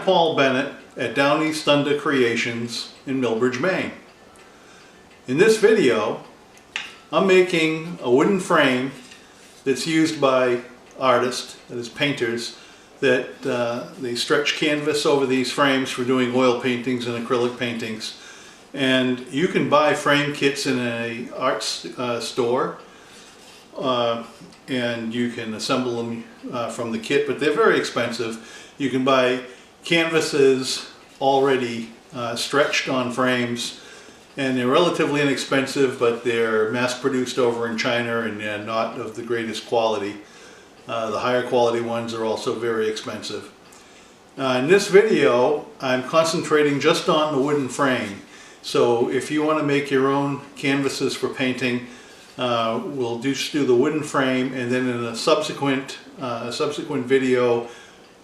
I'm Paul Bennett at Downeast Thunder Creations in Millbridge, Maine. In this video, I'm making a wooden frame that's used by artists, that is painters, that they stretch canvas over these frames for doing oil paintings and acrylic paintings. And you can buy frame kits in an art store, and you can assemble them from the kit, but they're very expensive. You can buy canvases already stretched on frames, and they're relatively inexpensive, but they're mass-produced over in China and they're not of the greatest quality. The higher quality ones are also very expensive. In this video, I'm concentrating just on the wooden frame. So if you want to make your own canvases for painting, we'll just do the wooden frame, and then in a subsequent video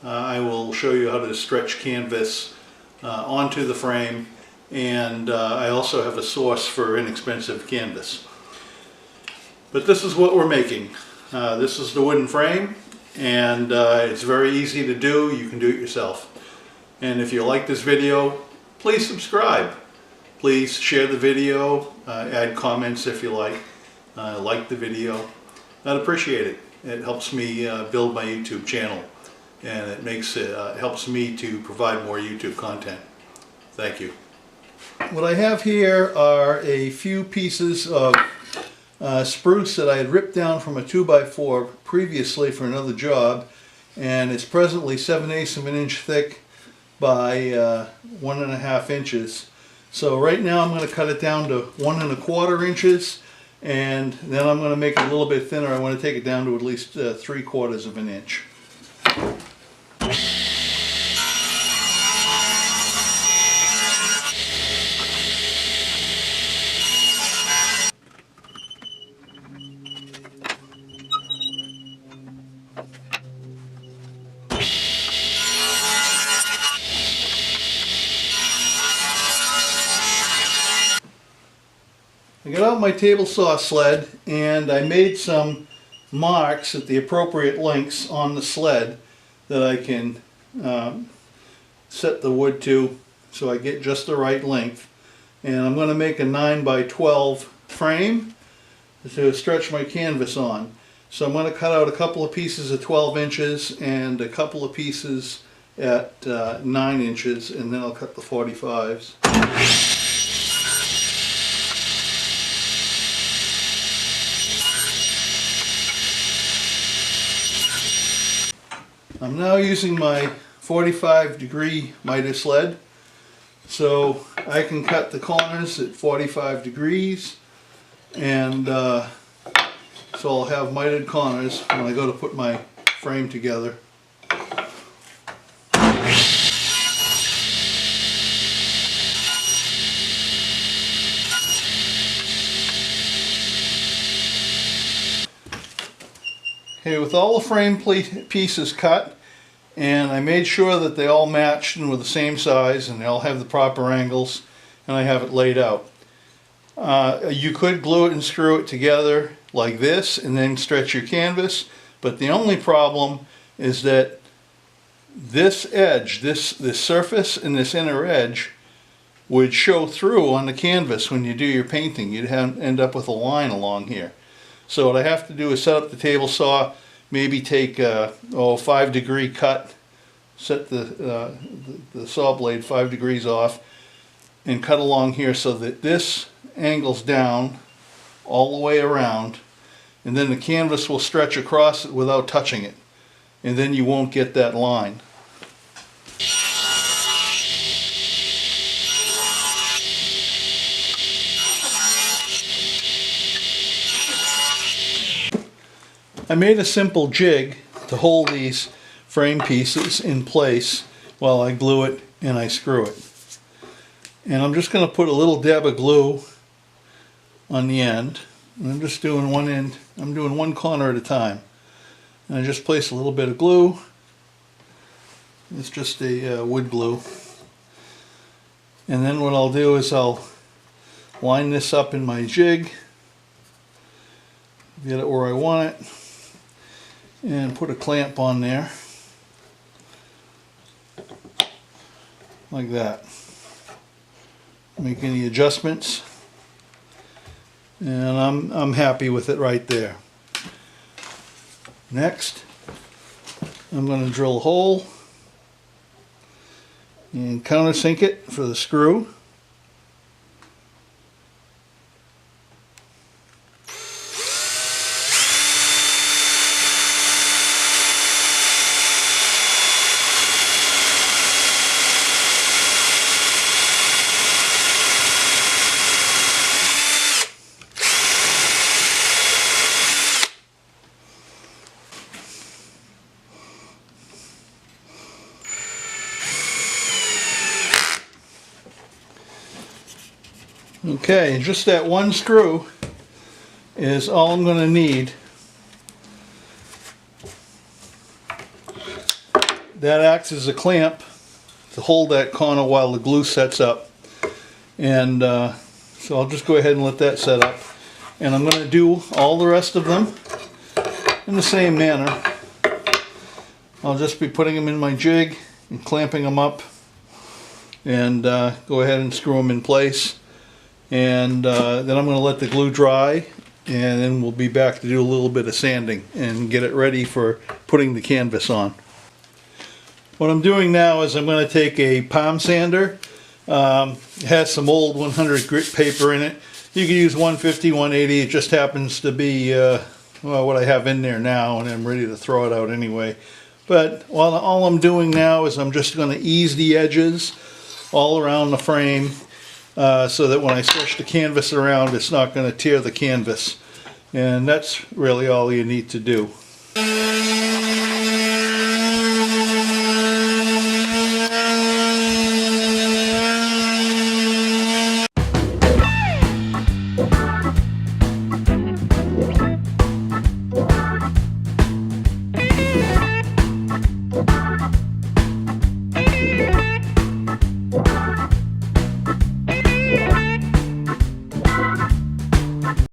I will show you how to stretch canvas onto the frame, and I also have a source for inexpensive canvas. But this is what we're making. This is the wooden frame, and it's very easy to do. You can do it yourself. And if you like this video, please subscribe. Please share the video, add comments if you like the video. I'd appreciate it. It helps me build my YouTube channel, and it helps me to provide more YouTube content. Thank you. What I have here are a few pieces of spruce that I had ripped down from a 2x4 previously for another job, and it's presently 7/8 of an inch thick by 1.5 inches. So right now I'm going to cut it down to 1 1/4 inches, and then I'm going to make it a little bit thinner. I want to take it down to at least 3/4 of an inch. I got out my table saw sled, and I made some marks at the appropriate lengths on the sled that I can set the wood to so I get just the right length. And I'm going to make a 9x12 frame to stretch my canvas on. So I'm going to cut out a couple of pieces at 12 inches and a couple of pieces at 9 inches, and then I'll cut the 45s. I'm now using my 45-degree miter sled, so I can cut the corners at 45 degrees, and so I'll have mitered corners when I go to put my frame together. Okay, with all the frame pieces cut, and I made sure that they all matched and were the same size and they all have the proper angles, and I have it laid out. You could glue it and screw it together like this and then stretch your canvas, but the only problem is that this edge, this surface and this inner edge would show through on the canvas when you do your painting. You'd end up with a line along here. So what I have to do is set up the table saw, maybe take a 5-degree cut, set the saw blade 5 degrees off, and cut along here so that this angles down all the way around, and then the canvas will stretch across it without touching it, and then you won't get that line. I made a simple jig to hold these frame pieces in place while I glue it and I screw it. And I'm just going to put a little dab of glue on the end. And I'm just doing one end, I'm doing one corner at a time. And I just place a little bit of glue. It's just a wood glue. And then what I'll do is I'll line this up in my jig, get it where I want it, and put a clamp on there. like that. Make any adjustments, and I'm happy with it right there. Next, I'm going to drill a hole and countersink it for the screw. Okay, just that one screw is all I'm going to need. That acts as a clamp to hold that corner while the glue sets up. And so I'll just go ahead and let that set up. And I'm going to do all the rest of them in the same manner. I'll just be putting them in my jig and clamping them up, and go ahead and screw them in place. And then I'm going to let the glue dry, and then we'll be back to do a little bit of sanding and get it ready for putting the canvas on. What I'm doing now is I'm going to take a palm sander. It has some old 100 grit paper in it. You can use 150, 180. It just happens to be well, what I have in there now, and I'm ready to throw it out anyway. But all I'm doing now is I'm just going to ease the edges all around the frame, so that when I stretch the canvas around, it's not going to tear the canvas. And that's really all you need to do.